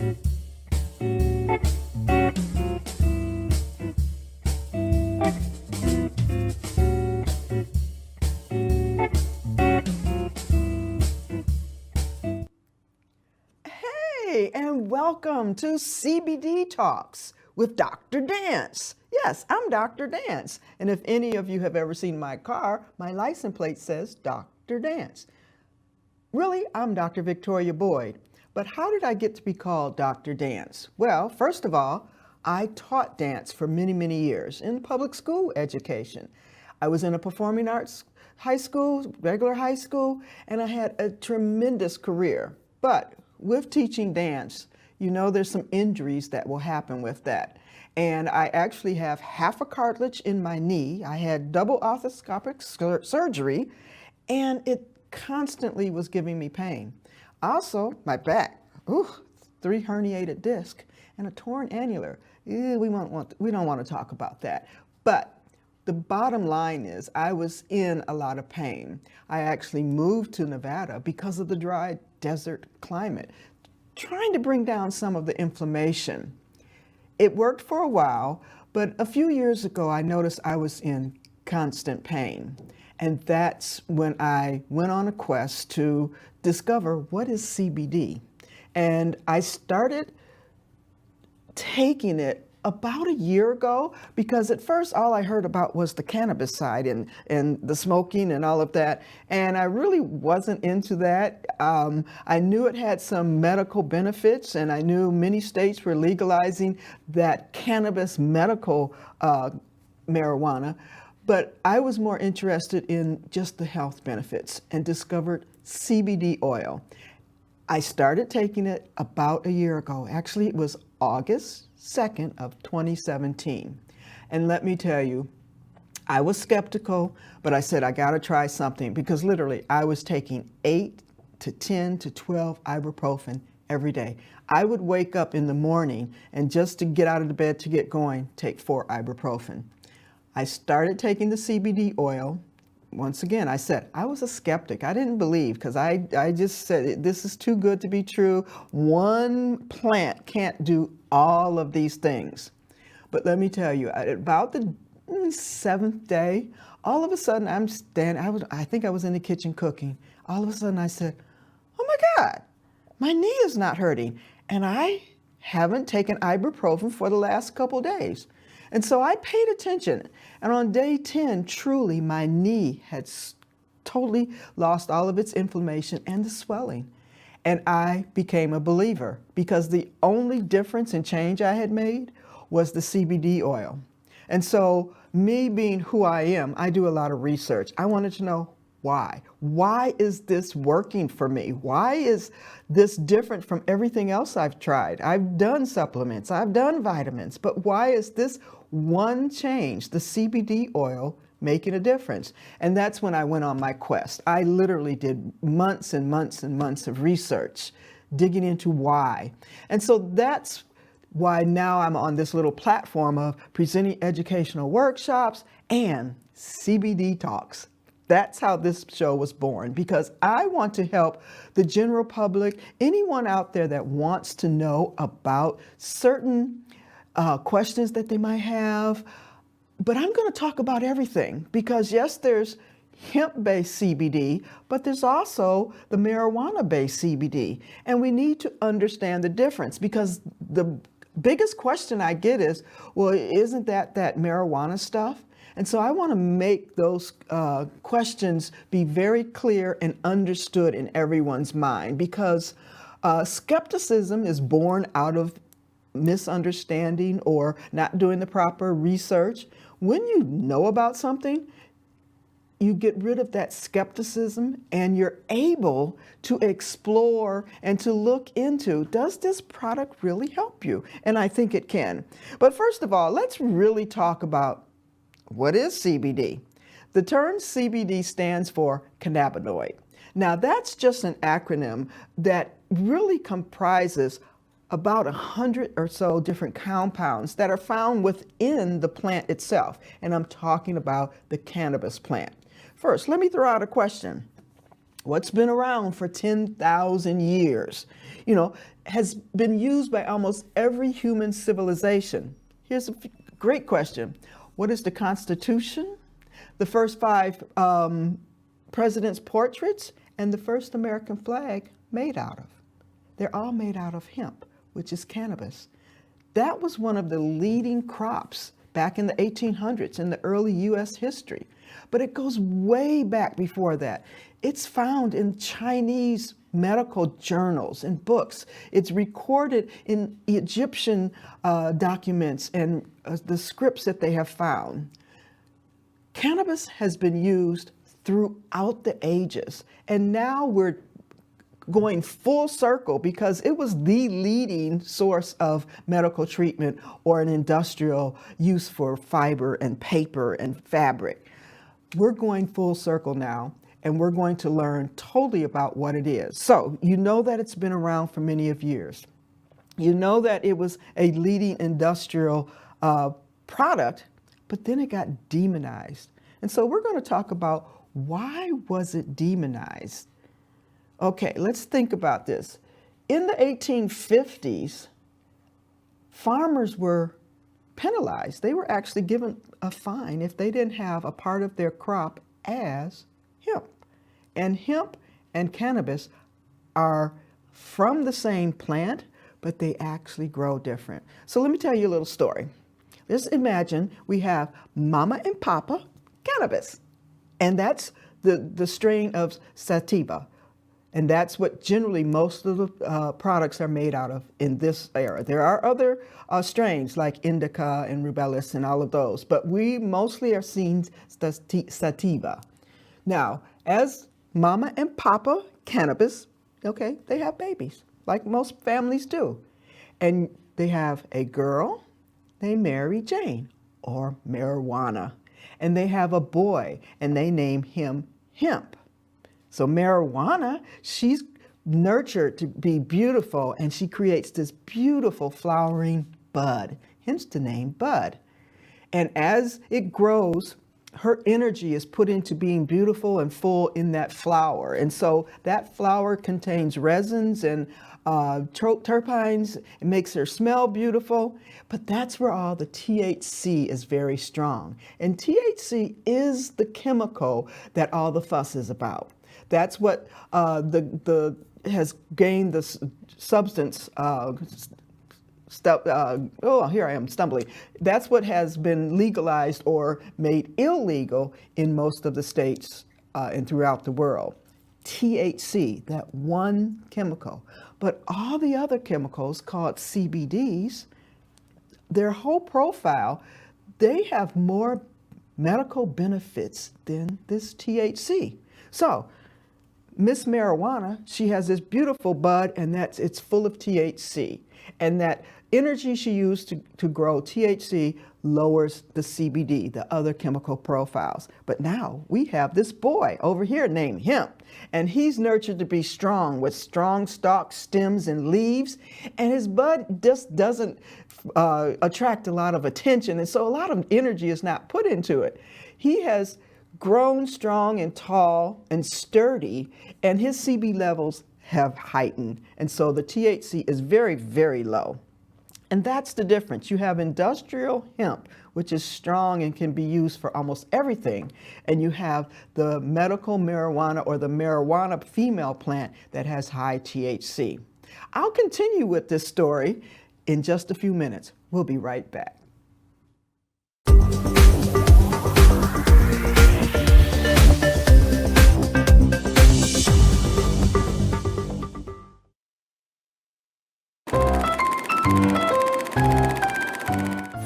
Hey, and welcome to CBD Talks with Dr. Dance. Yes, I'm Dr. Dance. And if any of you have ever seen my car, my license plate says Dr. Dance. Really, I'm Dr. Victoria Boyd. But how did I get to be called Dr. Dance? Well, first of all, I taught dance for many, many years in public school education. I was in a performing arts high school, regular high school, and I had a tremendous career. But with teaching dance, you know there's some injuries that will happen with that. And I actually have half a cartilage in my knee. I had double arthroscopic surgery, and it constantly was giving me pain. Also, my back, 3 herniated discs and a torn annular. We don't want to talk about that. But the bottom line is I was in a lot of pain. I actually moved to Nevada because of the dry desert climate, trying to bring down some of the inflammation. It worked for a while, but a few years ago I noticed I was in constant pain. And that's when I went on a quest to discover what is CBD. And I started taking it about a year ago, because at first all I heard about was the cannabis side and the smoking and all of that. And I really wasn't into that. I knew it had some medical benefits, and I knew many states were legalizing that cannabis medical marijuana. But I was more interested in just the health benefits and discovered CBD oil. I started taking it about a year ago. Actually, it was August 2nd of 2017. And let me tell you, I was skeptical, but I said, I gotta try something, because literally I was taking 8 to 10 to 12 ibuprofen every day. I would wake up in the morning and just to get out of the bed to get going, take 4 ibuprofen. I started taking the CBD oil. Once again, I said, I was a skeptic. I didn't believe, because I just said, this is too good to be true. One plant can't do all of these things. But let me tell you, at about the 7th day, all of a sudden I'm standing, I think I was in the kitchen cooking. All of a sudden I said, oh my God, my knee is not hurting. And I haven't taken ibuprofen for the last couple days. And so I paid attention. And on day 10, truly, my knee had totally lost all of its inflammation and the swelling. And I became a believer, because the only difference and change I had made was the CBD oil. And so me being who I am, I do a lot of research. I wanted to know why. Why is this working for me? Why is this different from everything else I've tried? I've done supplements, I've done vitamins, but why is this one change, the CBD oil, making a difference? And that's when I went on my quest. I literally did months and months and months of research, digging into why. And so that's why now I'm on this little platform of presenting educational workshops and CBD Talks. That's how this show was born, because I want to help the general public, anyone out there that wants to know about certain questions that they might have. But I'm going to talk about everything, because yes, there's hemp-based CBD, but there's also the marijuana-based CBD. And we need to understand the difference, because the biggest question I get is, well, isn't that marijuana stuff? And so I want to make those questions be very clear and understood in everyone's mind, because skepticism is born out of misunderstanding or not doing the proper research. When you know about something, you get rid of that skepticism and you're able to explore and to look into, does this product really help you? And I think it can. But first of all, let's really talk about what is CBD. The term CBD stands for cannabinoid. Now that's just an acronym that really comprises about 100 or so different compounds that are found within the plant itself. And I'm talking about the cannabis plant. First, let me throw out a question. what's been around for 10,000 years, has been used by almost every human civilization. Here's a great question. What is the Constitution, the first 5 presidents' portraits, and the first American flag made out of? They're all made out of hemp, which is cannabis. That was one of the leading crops back in the 1800s in the early U.S. history. But it goes way back before that. It's found in Chinese medical journals and books. It's recorded in Egyptian documents and the scripts that they have found. Cannabis has been used throughout the ages, and now we're going full circle because it was the leading source of medical treatment or an industrial use for fiber and paper and fabric. We're going full circle now, and we're going to learn totally about what it is. So you know that it's been around for many of years. You know that it was a leading industrial product, but then it got demonized. And so we're going to talk about why was it demonized? Okay, let's think about this. In the 1850s, farmers were penalized. They were actually given a fine if they didn't have a part of their crop as hemp. And hemp and cannabis are from the same plant, but they actually grow different. So let me tell you a little story. Just imagine we have Mama and Papa cannabis, and that's the strain of sativa. And that's what generally most of the products are made out of in this era. There are other strains like indica and rubellus and all of those, but we mostly are seeing sativa. Now, as Mama and Papa cannabis, okay, they have babies, like most families do. And they have a girl named Mary Jane, or marijuana. And they have a boy, and they name him Hemp. So marijuana, she's nurtured to be beautiful, and she creates this beautiful flowering bud, hence the name bud. And as it grows, her energy is put into being beautiful and full in that flower. And so that flower contains resins and terpenes. It makes her smell beautiful, but that's where all the THC is very strong. And THC is the chemical that all the fuss is about. That's what has gained the substance. Here I am stumbling. That's what has been legalized or made illegal in most of the states and throughout the world. THC, that one chemical. But all the other chemicals called CBDs, their whole profile, they have more medical benefits than this THC. So Miss Marijuana, she has this beautiful bud, and it's full of THC. And that energy she used to grow THC lowers the CBD, the other chemical profiles. But now we have this boy over here named Hemp, and he's nurtured to be strong with strong stalks, stems, and leaves. And his bud just doesn't attract a lot of attention. And so a lot of energy is not put into it. He has grown strong and tall and sturdy, and his CB levels have heightened. And so the THC is very, very low. And that's the difference. You have industrial hemp, which is strong and can be used for almost everything. And you have the medical marijuana or the marijuana female plant that has high THC. I'll continue with this story in just a few minutes. We'll be right back.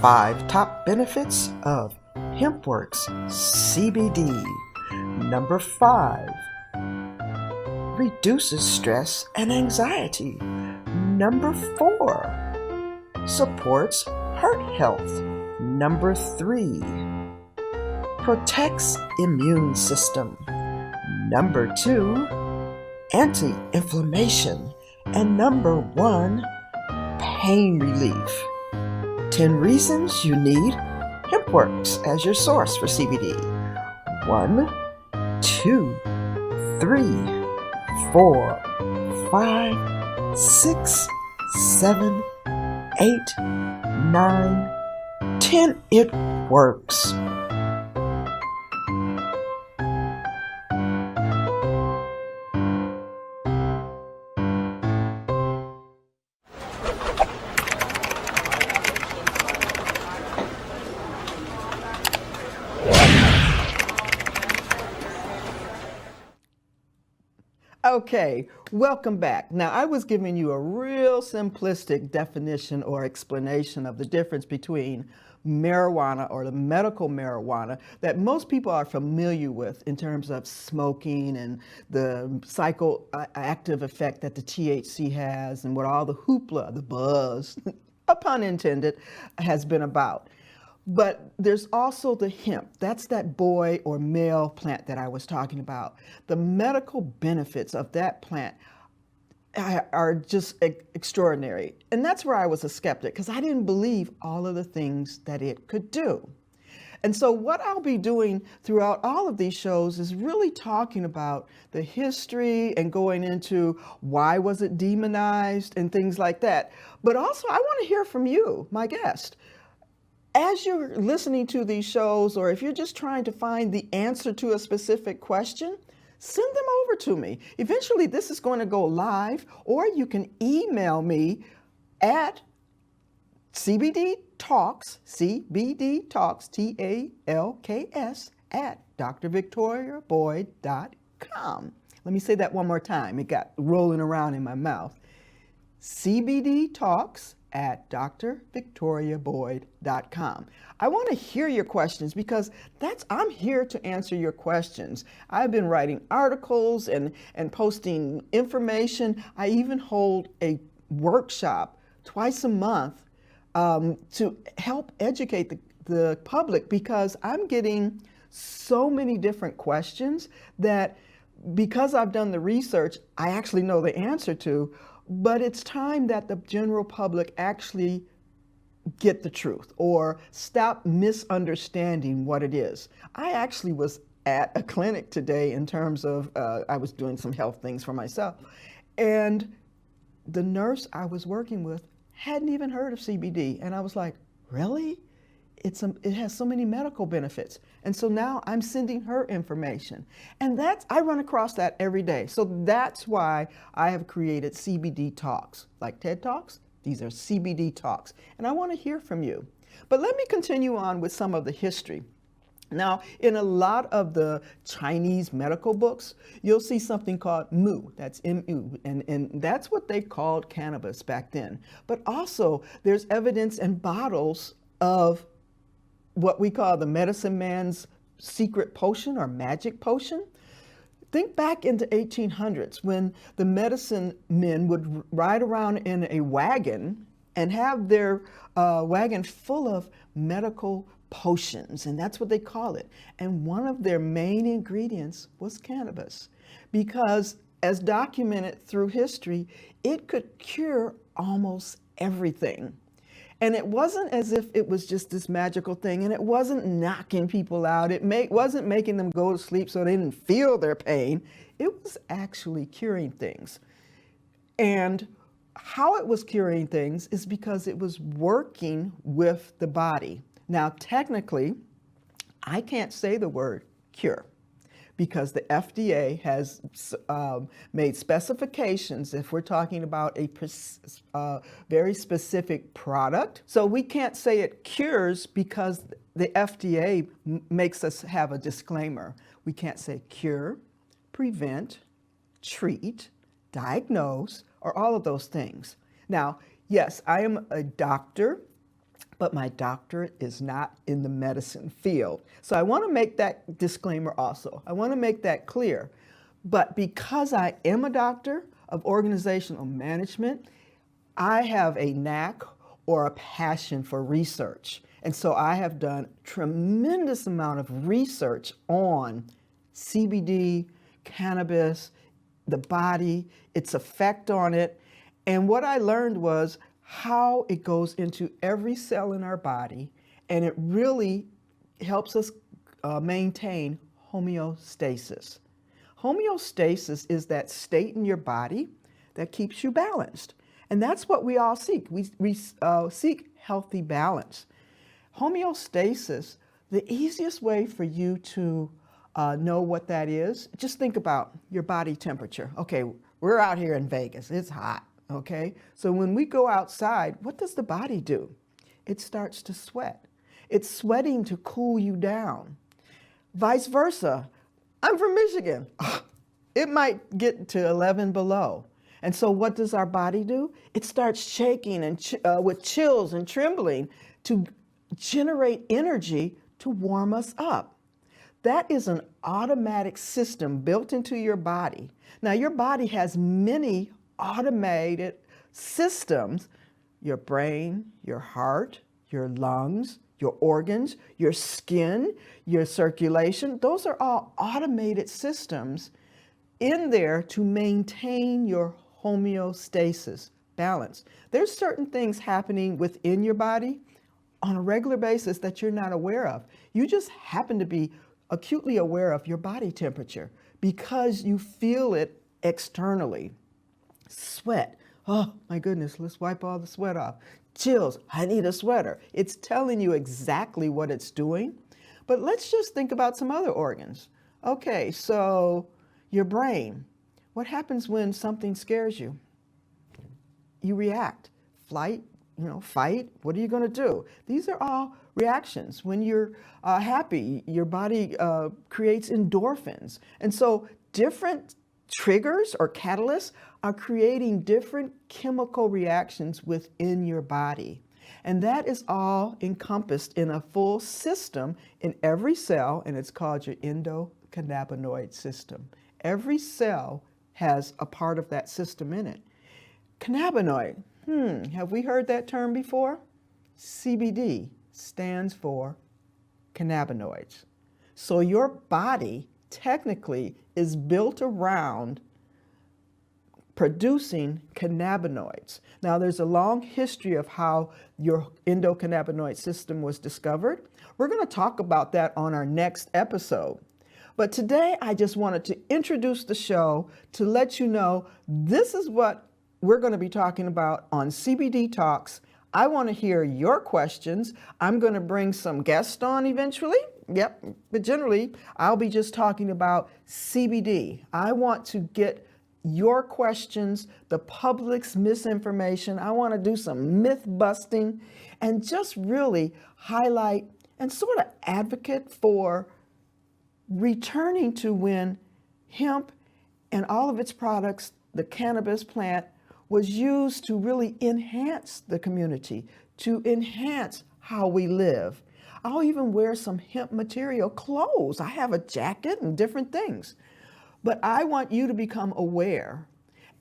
Five top benefits of HempWorks CBD. Number 5, reduces stress and anxiety. Number 4, supports heart health. Number 3, protects immune system. Number 2, anti-inflammation. And number 1, pain relief. 10 reasons you need HempWorks as your source for CBD. 1, 2, 3, 4, 5, 6, 7, 8, 9, 10. It works. Okay, welcome back. Now, I was giving you a real simplistic definition or explanation of the difference between marijuana or the medical marijuana that most people are familiar with in terms of smoking and the psychoactive effect that the THC has and what all the hoopla, the buzz, a pun intended, has been about. But there's also the hemp. That's that boy or male plant that I was talking about. The medical benefits of that plant are just extraordinary. And that's where I was a skeptic, because I didn't believe all of the things that it could do. And so what I'll be doing throughout all of these shows is really talking about the history and going into why was it demonized and things like that. But also I want to hear from you, my guest. As you're listening to these shows, or if you're just trying to find the answer to a specific question, send them over to me. Eventually, this is going to go live, or you can email me at CBD Talks, CBD Talks, TALKS, at drvictoriaboyd.com. Let me say that one more time. It got rolling around in my mouth. CBD Talks at drvictoriaboyd.com. I want to hear your questions, because I'm here to answer your questions. I've been writing articles and posting information. I even hold a workshop twice a month to help educate the public, because I'm getting so many different questions that, because I've done the research, I actually know the answer to. But it's time that the general public actually get the truth or stop misunderstanding what it is. I actually was at a clinic today in terms of, I was doing some health things for myself. And the nurse I was working with hadn't even heard of CBD. And I was like, really? It has so many medical benefits. And so now I'm sending her information. And I run across that every day. So that's why I have created CBD Talks. Like TED Talks, these are CBD Talks. And I want to hear from you. But let me continue on with some of the history. Now, in a lot of the Chinese medical books, you'll see something called mu, that's M-U, and that's what they called cannabis back then. But also, there's evidence in bottles of what we call the medicine man's secret potion or magic potion. Think back in the 1800s when the medicine men would ride around in a wagon and have their wagon full of medical potions, and that's what they call it. And one of their main ingredients was cannabis, because as documented through history, it could cure almost everything. And it wasn't as if it was just this magical thing, and it wasn't knocking people out. It wasn't making them go to sleep so they didn't feel their pain. It was actually curing things. And how it was curing things is because it was working with the body. Now, technically, I can't say the word cure, because the FDA has made specifications if we're talking about a very specific product. So we can't say it cures, because the FDA makes us have a disclaimer. We can't say cure, prevent, treat, diagnose, or all of those things. Now, yes, I am a doctor, but my doctorate is not in the medicine field. So I want to make that disclaimer also. I want to make that clear. But because I am a doctor of organizational management, I have a knack or a passion for research. And so I have done tremendous amount of research on CBD, cannabis, the body, its effect on it. And what I learned was how it goes into every cell in our body, and it really helps us maintain homeostasis. Homeostasis is that state in your body that keeps you balanced. And that's what we all seek. We seek healthy balance. Homeostasis, the easiest way for you to know what that is, just think about your body temperature. Okay, we're out here in Vegas. It's hot, okay? So when we go outside, what does the body do? It starts to sweat. It's sweating to cool you down. Vice versa. I'm from Michigan. It might get to 11 below. And so what does our body do? It starts shaking and with chills and trembling to generate energy to warm us up. That is an automatic system built into your body. Now, your body has many automated systems: your brain, your heart, your lungs, your organs, your skin, your circulation. Those are all automated systems in there to maintain your homeostasis, balance. There's certain things happening within your body on a regular basis that you're not aware of. You just happen to be acutely aware of your body temperature because you feel it externally. Sweat. Oh my goodness, let's wipe all the sweat off. Chills. I need a sweater. It's telling you exactly what it's doing. But let's just think about some other organs. Okay, so your brain. What happens when something scares you? You react. Flight, fight. What are you going to do? These are all reactions. When you're happy, your body creates endorphins. And so different triggers or catalysts are creating different chemical reactions within your body. And that is all encompassed in a full system in every cell, and it's called your endocannabinoid system. Every cell has a part of that system in it. Cannabinoid, have we heard that term before? CBD stands for cannabinoids. So your body technically is built around producing cannabinoids. Now, there's a long history of how your endocannabinoid system was discovered. We're going to talk about that on our next episode. But today, I just wanted to introduce the show to let you know this is what we're going to be talking about on CBD Talks. I want to hear your questions. I'm going to bring some guests on eventually. Yep, but generally, I'll be just talking about CBD. I want to get your questions, the public's misinformation. I want to do some myth busting and just really highlight and sort of advocate for returning to when hemp and all of its products, the cannabis plant, was used to really enhance the community, to enhance how we live. I'll even wear some hemp material clothes. I have a jacket and different things. But I want you to become aware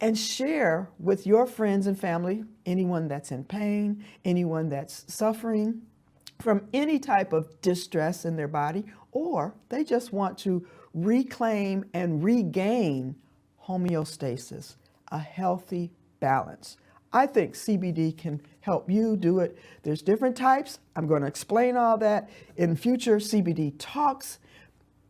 and share with your friends and family, anyone that's in pain, anyone that's suffering from any type of distress in their body, or they just want to reclaim and regain homeostasis, a healthy balance. I think CBD can help you do it. There's different types. I'm going to explain all that in future CBD Talks.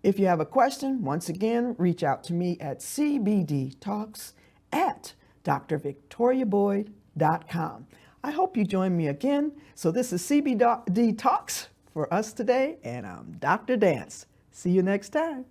If you have a question, once again, reach out to me at cbdtalks@drvictoriaboyd.com. I hope you join me again. So this is CBD Talks for us today, and I'm Dr. Dance. See you next time.